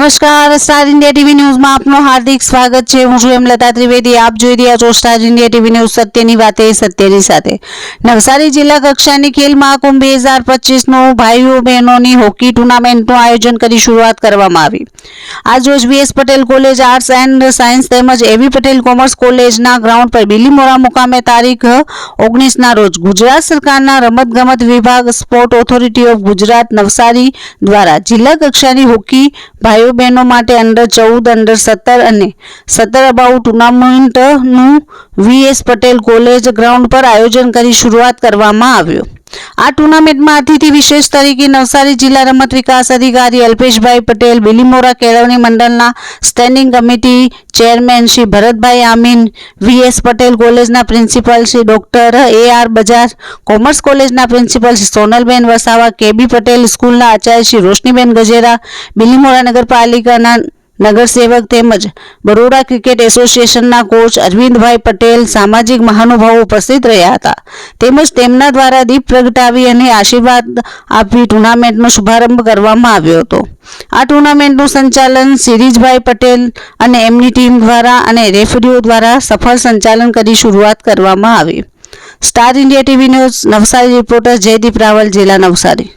નમસ્કાર, star India TV ન્યૂઝમાં આપનું હાર્દિક સ્વાગત છે। હું છું હેમલતા ત્રિવેદી। આપ જોઈ રહ્યા છો સ્ટાર ઇન્ડિયા ટીવી ન્યૂઝ, સત્યની વાતે સત્યની સાથે। નવસારી જિલ્લા કક્ષાની ખેલ મહાકુંભ 2025નું ભાઈઓ બહેનોની હોકી ટુર્નામેન્ટનું આયોજન કરી શરૂઆત કરવામાં આવી। આજરોજ VS Patel college arts and science તેમજ એવી પટેલ કોમર્સ કોલેજના ગ્રાઉન્ડ પર બિલીમોરા મુકામે તારીખ 19ના રોજ ગુજરાત સરકારના રમતગમત વિભાગ sport authority of Gujarat Navsari દ્વારા જિલ્લા કક્ષાની હોકી ભાઈઓ બહેનો માટે અંડર 14, અંડર 17 અને 17 અબાઉ ટુર્નામેન્ટનું VS પટેલ કોલેજ ગ્રાઉન્ડ પર આયોજન કરી શરૂઆત કરવામાં આવ્યો। આ ટુર્નામેન્ટમાં અતિથિ વિશેષ તરીકે નવસારી જિલ્લા રમત વિકાસ અધિકારી અલ્પેશભાઈ પટેલ, બિલીમોરા કેળવણી મંડળના standing committee chairman Shri Bharatbhai Amin, VS Patel કોલેજના principal Shri doctor AR Bajar, commerce કોલેજના પ્રિન્સિપલ શ્રી સોનલબેન વસાવા, KB પટેલ સ્કૂલના આચાર્ય શ્રી રોશનીબેન ગજેરા, બિલીમોરા નગરપાલિકાના નગરસેવક તેમજ બરોડા ક્રિકેટ એસોસિએશનના કોચ અરવિંદભાઈ પટેલ, સામાજિક મહાનુભાવો ઉપસ્થિત રહ્યા હતા। તેમજ તેમના દ્વારા દીપ પ્રગટાવી અને આશીર્વાદ આપી ટુર્નામેન્ટનો શુભારંભ કરવામાં આવ્યો હતો। આ ટુર્નામેન્ટનું સંચાલન સિરીજભાઈ પટેલ અને એમની ટીમ દ્વારા અને રેફરીઓ દ્વારા સફળ સંચાલન કરી શરૂઆત કરવામાં આવી। Star India TV News Navsari reporter Jaydeep Raval, જિલ્લા નવસારી।